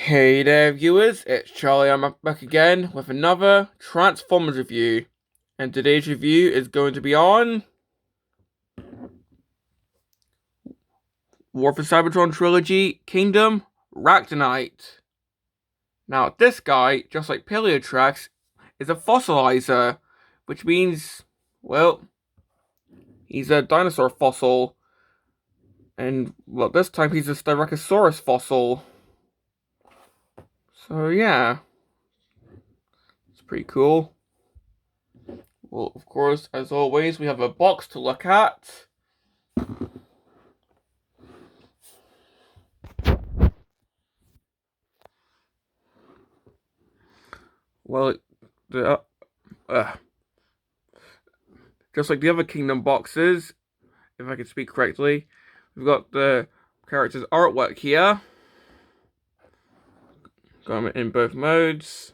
Hey there, viewers, it's Charlie. I'm back again with another Transformers review. And today's review is going to be on War for Cybertron Trilogy Kingdom Ractonite. Now, this guy, just like Paleotrax, is a fossilizer, which means, well, he's a dinosaur fossil. And, well, this time he's a Styracosaurus fossil. So, yeah, it's pretty cool. Well, of course, as always, we have a box to look at. Well, the just like the other Kingdom boxes, if I can speak correctly, we've got the character's artwork here. Got him in both modes.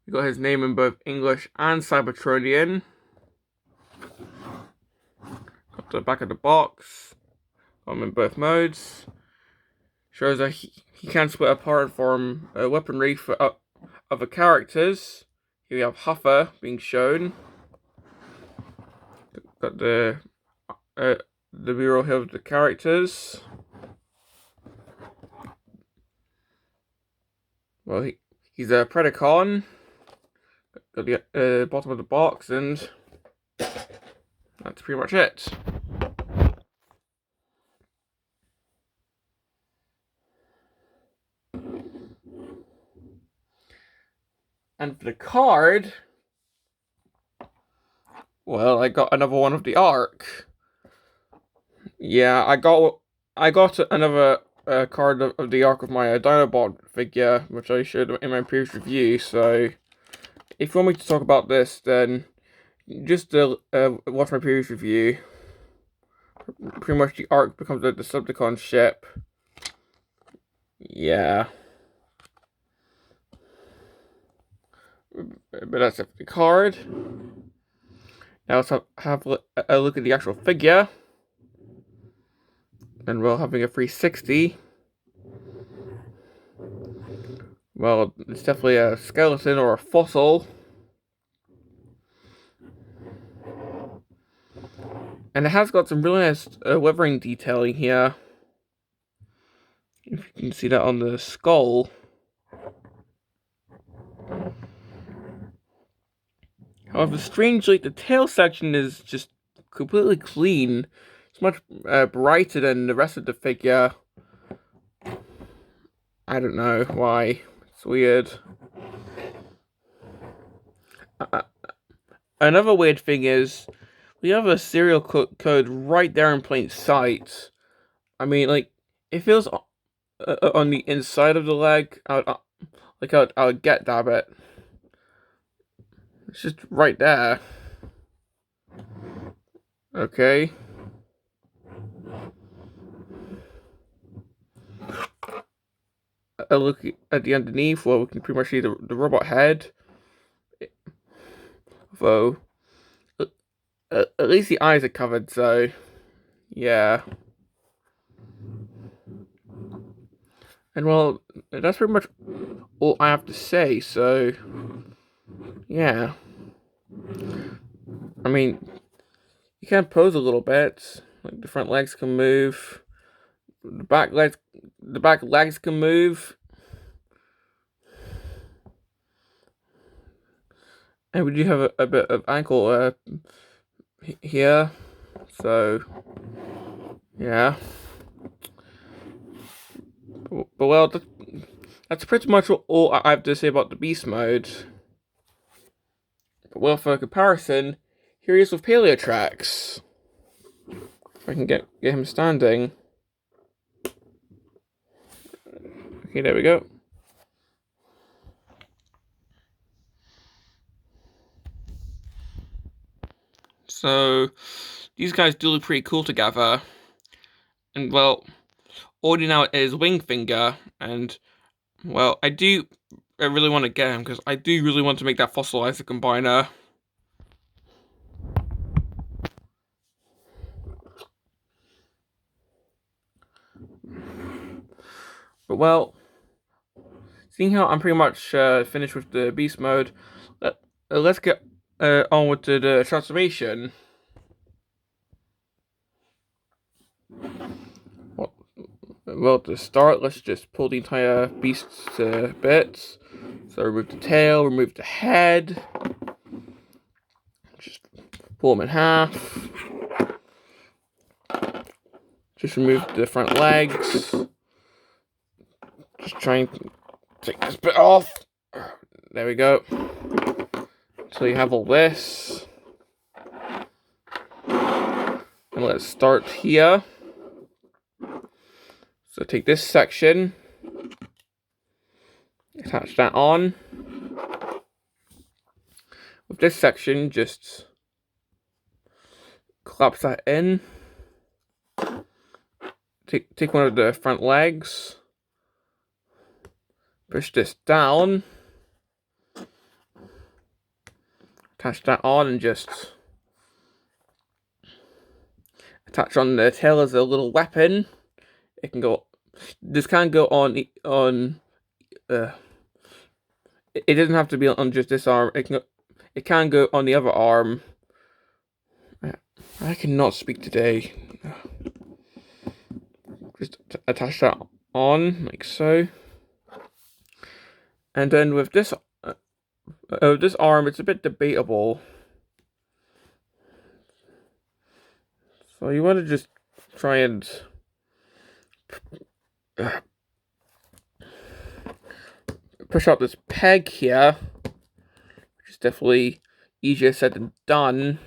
We've got his name in both English and Cybertronian. Got the back of the box. Got him in both modes. Shows that he can split apart and form a weaponry for other characters. Here we have Huffer being shown. Got the mural here of the characters. Well, he's a Predacon. Got the bottom of the box, and that's pretty much it. And for the card, well, I got another one of the Ark. Yeah, I got another card of the Ark of my Dinobot figure, which I showed in my previous review. So, if you want me to talk about this, then just watch my previous review. Pretty much the Ark becomes the Decepticon ship. Yeah. But that's it for the card. Now let's have a look at the actual figure. And we're having a 360. Well, it's definitely a skeleton or a fossil. And it has got some really nice weathering detailing here. If you can see that on the skull. However, strangely, the tail section is just completely clean. It's much brighter than the rest of the figure. I don't know why. It's weird. Another weird thing is, we have a serial code right there in plain sight. I mean, like, it feels on the inside of the leg. I would get that, but it's just right there. Okay. A look at the underneath, well, we can pretty much see the robot head. Though, at least the eyes are covered, so yeah. And well, that's pretty much all I have to say, so yeah. I mean, you can pose a little bit. Like the front legs can move. The back legs can move. And we do have a bit of ankle here. So yeah. But well, that's pretty much all I have to say about the beast mode. But well, for comparison, here he is with Paleotrax. If I can get him standing. Okay, there we go. So, these guys do look pretty cool together. And well, Audi now is Wingfinger, and well, I really want to get him because I do really want to make that Fossilizer combiner. But well, seeing how I'm pretty much finished with the beast mode, let's get on with the transformation. Well, to start, let's just pull the entire beast to bits. So remove the tail, remove the head, just pull them in half. Just remove the front legs. Just try and take this bit off. There we go. So you have all this. And let's start here. So take this section, attach that on. With this section, just collapse that in. Take one of the front legs, push this down, attach that on, and just attach on the tail as a little weapon. It can go. This can go on. It doesn't have to be on just this arm. It can go on the other arm. I cannot speak today. Just attach that on like so. And then with this arm, it's a bit debatable. So you want to just try and push up this peg here, which is definitely easier said than done.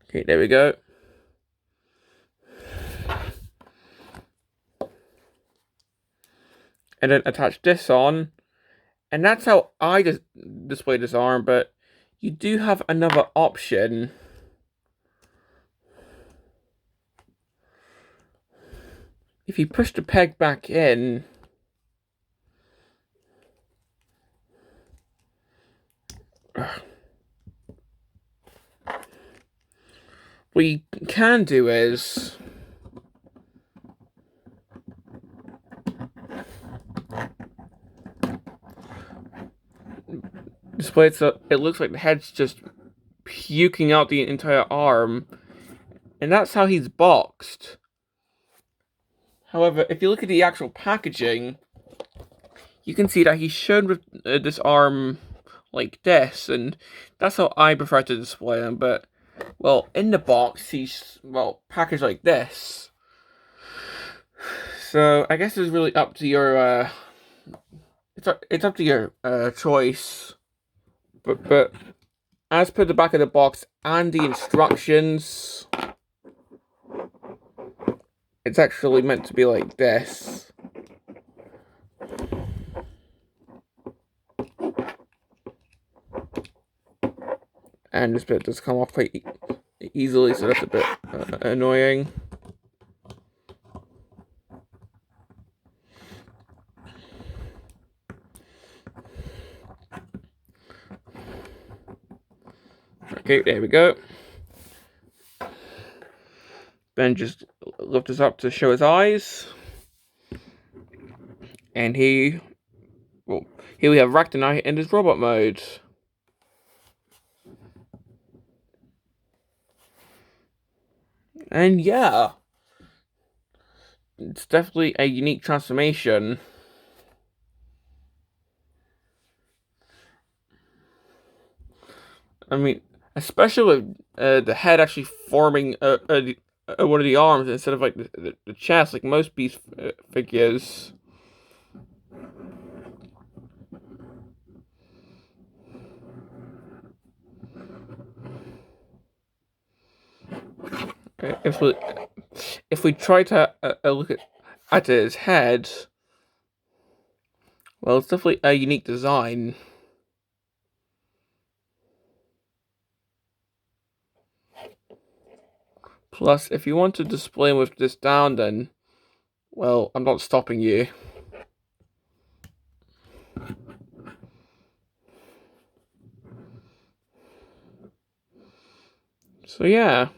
Okay, there we go. And then attach this on. And that's how I just display this arm, but you do have another option. If you push the peg back in, what you can do is display it so it looks like the head's just puking out the entire arm, and that's how he's boxed. However, if you look at the actual packaging, you can see that he's shown with this arm like this, and that's how I prefer to display him. But, well, in the box, he's, well, packaged like this. So, I guess it's really up to your, it's up to your choice. But as per the back of the box and the instructions, it's actually meant to be like this. And this bit does come off quite easily, so that's a bit annoying. Okay, there we go. Ben just lift this up to show his eyes. And here we have Ractonite in his robot mode. And yeah, it's definitely a unique transformation. I mean, especially with the head actually forming one of the arms instead of like the chest, like most beast figures. If we try to look at his head, well, it's definitely a unique design. Plus, if you want to display him with this down, then, well, I'm not stopping you. So yeah,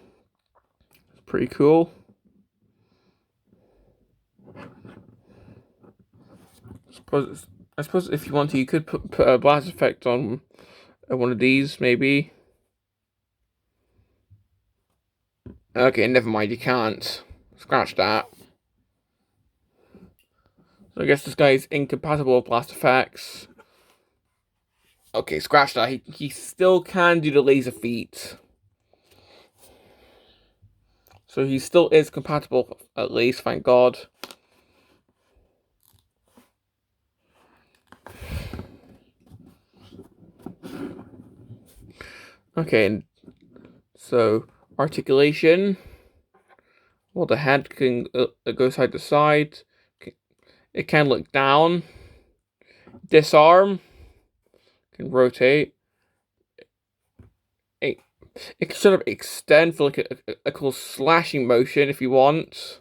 pretty cool. I suppose if you want to, you could put a blast effect on one of these, maybe. Okay, never mind, you can't. Scratch that. So I guess this guy is incompatible with blast effects. Okay, scratch that. He still can do the laser feat. So he still is compatible, at least, thank God. Okay, and so articulation. Well, the head can go side to side. It can look down. Disarm. Can rotate. It can sort of extend for like a cool slashing motion if you want.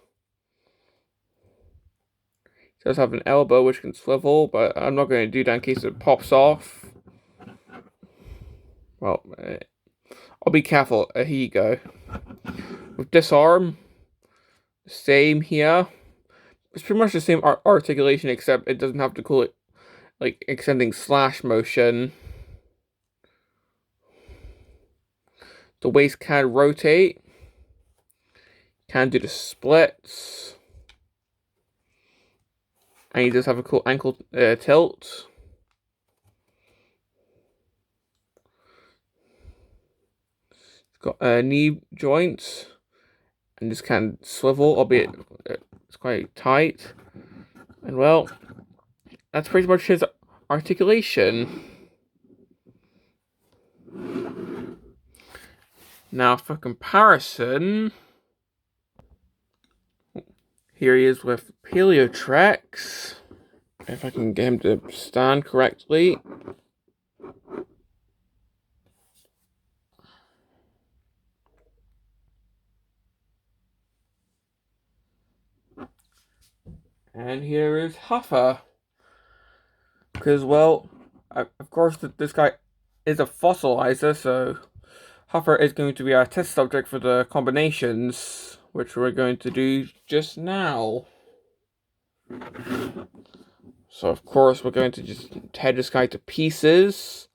It does have an elbow which can swivel, but I'm not going to do that in case it pops off. Well, I'll be careful. Here you go. With disarm, same here. It's pretty much the same articulation, except it doesn't have to call it like extending slash motion. The waist can rotate. Can do the splits. And he does have a cool ankle tilt. It's got knee joints. And this can swivel, albeit it's quite tight. And well, that's pretty much his articulation. Now for comparison, here he is with Paleotrex. If I can get him to stand correctly. And here is Huffer. Because, well, of course, this guy is a fossilizer, so Huffer is going to be our test subject for the combinations, which we're going to do just now. So, of course, we're going to just tear this guy to pieces.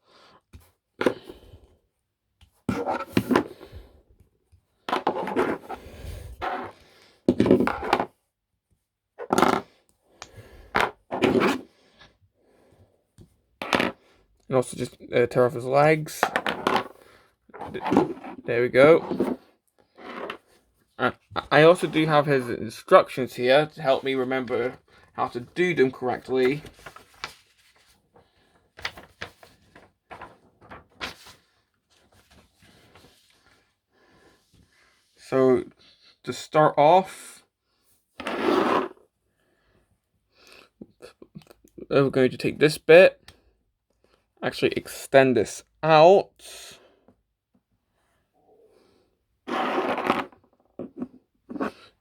And also just tear off his legs. There we go. I also do have his instructions here to help me remember how to do them correctly. So, to start off, we're going to take this bit, actually extend this out.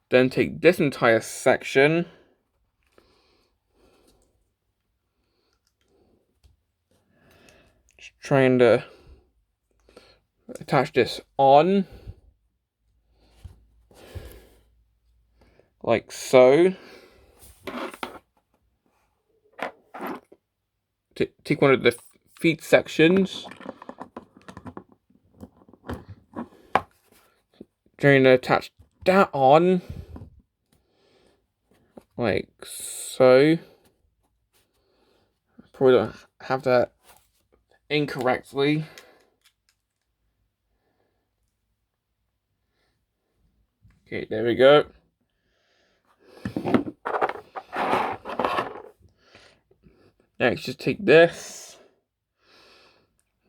Then take this entire section, just trying to attach this on, like so. Take one of the feet sections, trying to attach that on, like so. Probably don't have that incorrectly. Okay, there we go. Next, just take this,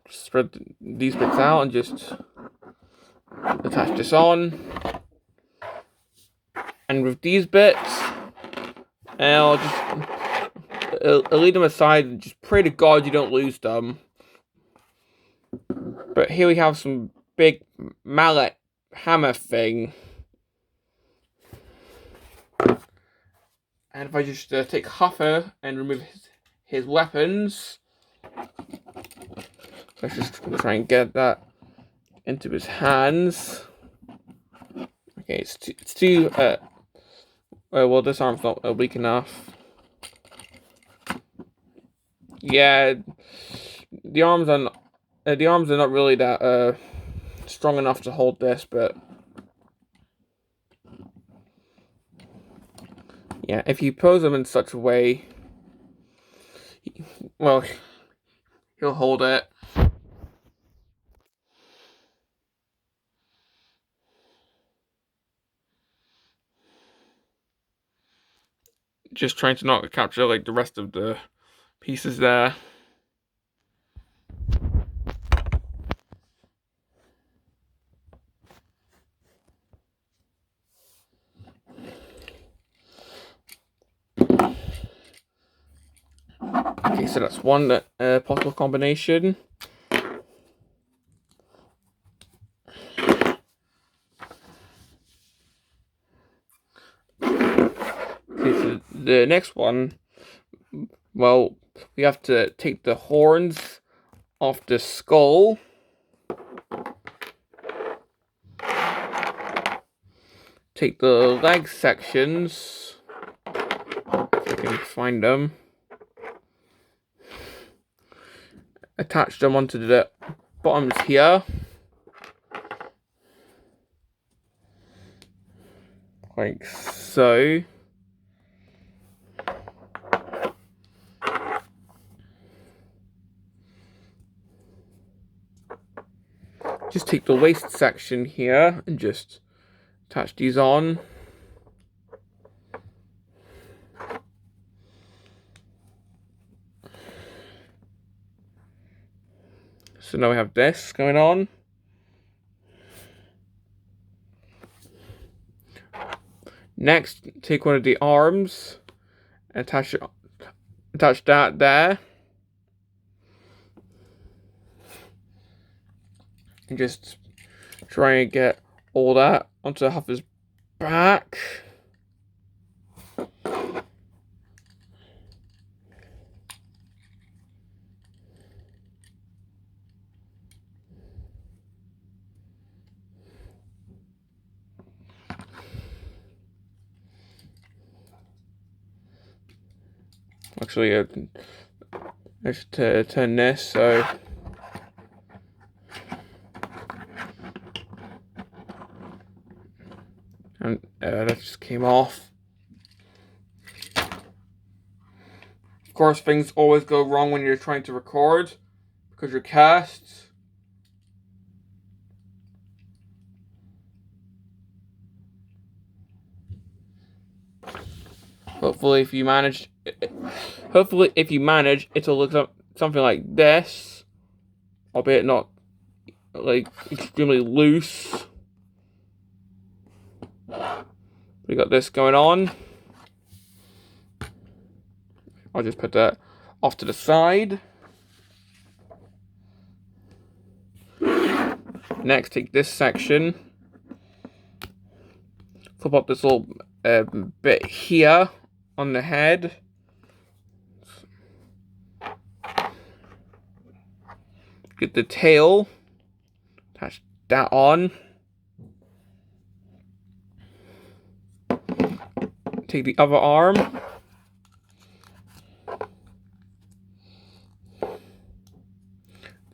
spread these bits out, and just attach this on. And with these bits, I'll leave them aside and just pray to God you don't lose them. But here we have some big mallet hammer thing. And if I just take Huffer and remove his weapons, let's just try and get that into his hands. Okay, it's too well, this arm's not weak enough. Yeah, the arms are not really that strong enough to hold this, but yeah, if you pose them in such a way, well, he'll hold it. Just trying to not capture like the rest of the pieces there. Okay, so that's one possible combination. Okay, so the next one, well, we have to take the horns off the skull. Take the leg sections, if I can find them. Attach them onto the bottoms here. Like so. Just take the waist section here and just attach these on. So now we have this going on. Next, take one of the arms, attach that there. And just try and get all that onto half his back. Actually, I should turn this so. And that just came off. Of course, things always go wrong when you're trying to record because you're cast. Hopefully, if you manage, it'll look something like this, albeit not like extremely loose. We got this going on. I'll just put that off to the side. Next, take this section, flip up this little bit here on the head. Get the tail, attach that on. Take the other arm.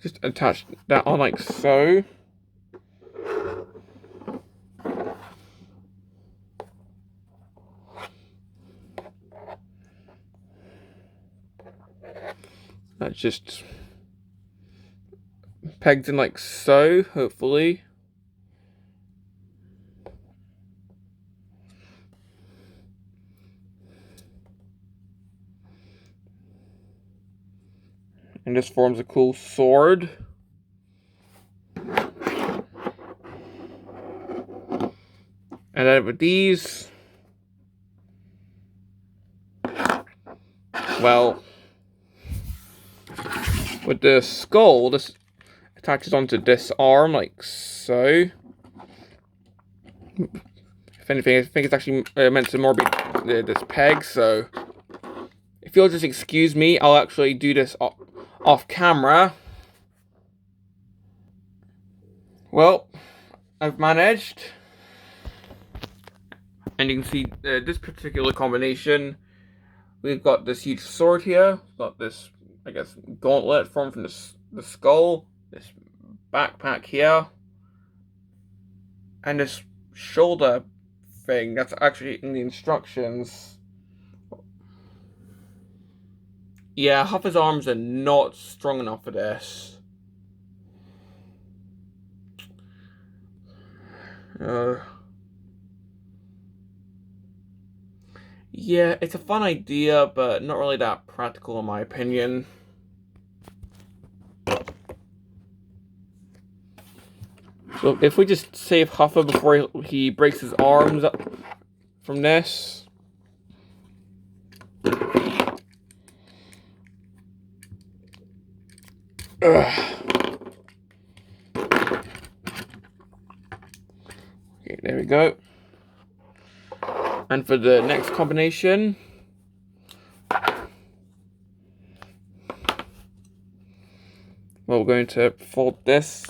Just attach that on like so. That just pegged in like so, hopefully. And this forms a cool sword. And then with these, well, with the skull, this attaches onto this arm like so. If anything, I think it's actually meant to more be this peg, so if you'll just excuse me, I'll actually do this off camera. Well, I've managed. And you can see this particular combination. We've got this huge sword here. We've got this, I guess, gauntlet from the skull. This backpack here. And this shoulder thing that's actually in the instructions. Yeah, Huffer's arms are not strong enough for this. Yeah, it's a fun idea, but not really that practical in my opinion. So if we just save Huffer before he breaks his arms up from this. Ugh. Okay, there we go. And for the next combination, we're going to fold this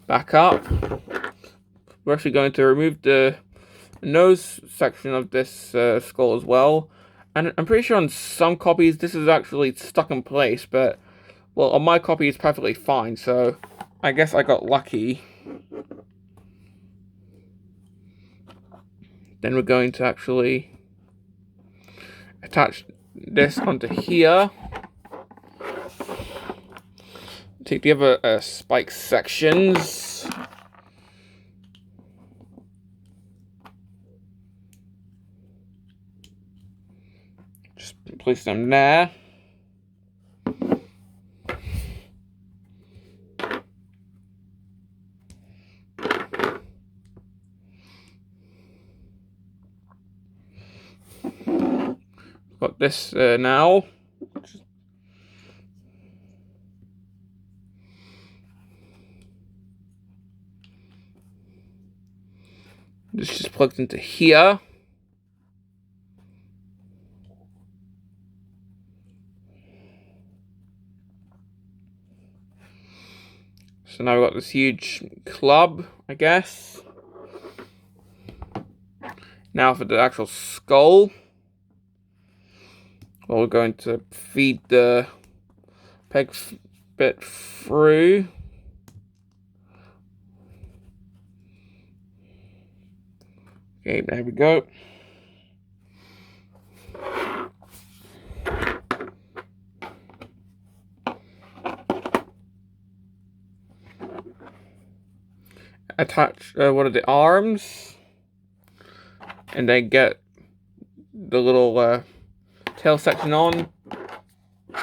back up. We're actually going to remove the nose section of this skull as well. And I'm pretty sure on some copies this is actually stuck in place, but well, on my copy it's perfectly fine, so I guess I got lucky. Then we're going to actually attach this onto here. Take the other spike sections. Just place them there. Got this now. This just plugs into here. So now we've got this huge club, I guess. Now for the actual skull. Well, we're going to feed the peg bit through. Okay, there we go. Attach one of the arms, and then get the little tail section on,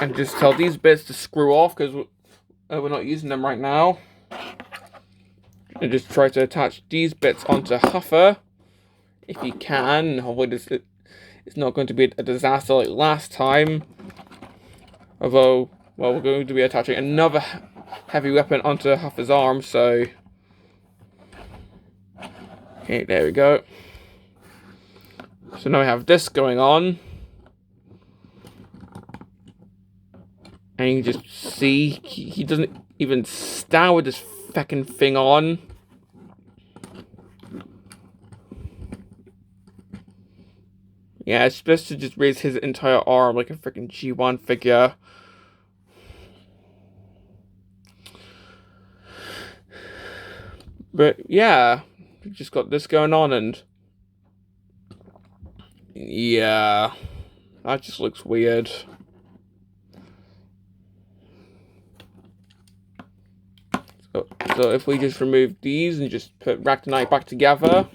and just tell these bits to screw off because we're not using them right now. And just try to attach these bits onto Huffer if you can. Hopefully it's not going to be a disaster like last time. Although, well, we're going to be attaching another heavy weapon onto Huffer's arm, so... Okay, there we go. So now we have this going on. And you can just see, he doesn't even stand with this feckin' thing on. Yeah, it's supposed to just raise his entire arm like a freaking G1 figure. But yeah, we just got this going on, and yeah, that just looks weird. So if we just remove these and just put Ractonite back together.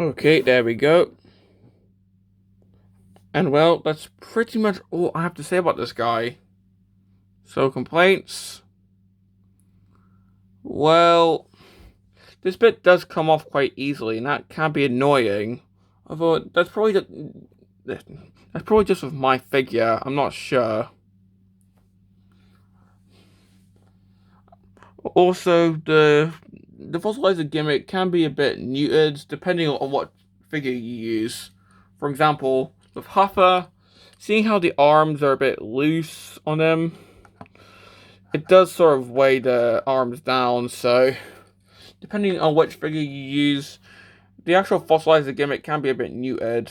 Okay, there we go. And well, that's pretty much all I have to say about this guy. So, complaints? Well, this bit does come off quite easily, and that can be annoying. Although, that's probably just with my figure, I'm not sure. Also, the Fossilizer gimmick can be a bit neutered, depending on what figure you use. For example, with Huffer, seeing how the arms are a bit loose on him, it does sort of weigh the arms down, so depending on which figure you use, the actual Fossilizer gimmick can be a bit muted.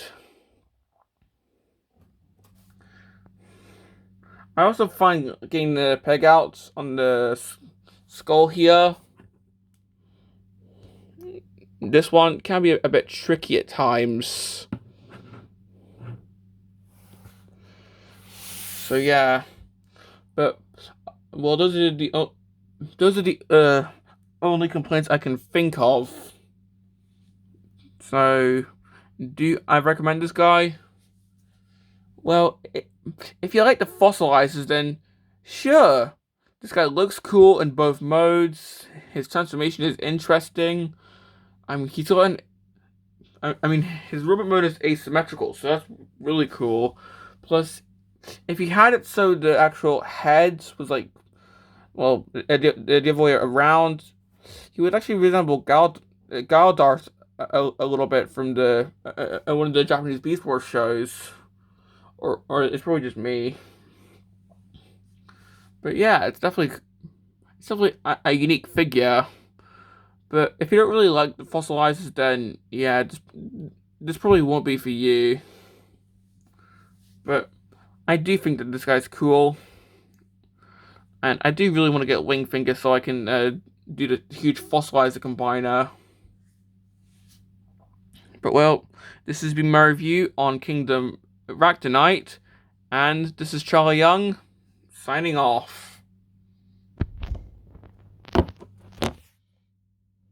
I also find getting the peg out on the skull here, this one can be a bit tricky at times. So yeah, but well, those are the only complaints I can think of. So, do I recommend this guy? Well, if you like the Fossilizers, then sure. This guy looks cool in both modes. His transformation is interesting. I mean, he's got an. I mean, his robot mode is asymmetrical, so that's really cool. Plus, if he had it so the actual head was like, well, the other way around, he would actually resemble Galdar a little bit from the one of the Japanese Beast Wars shows, or it's probably just me. But yeah, it's definitely a unique figure. But if you don't really like the Fossilizers, then yeah, this probably won't be for you. But I do think that this guy's cool, and I do really want to get Wing Finger so I can do the huge Fossilizer combiner. But well, this has been my review on Kingdom Ractonite, and this is Charlie Young, signing off.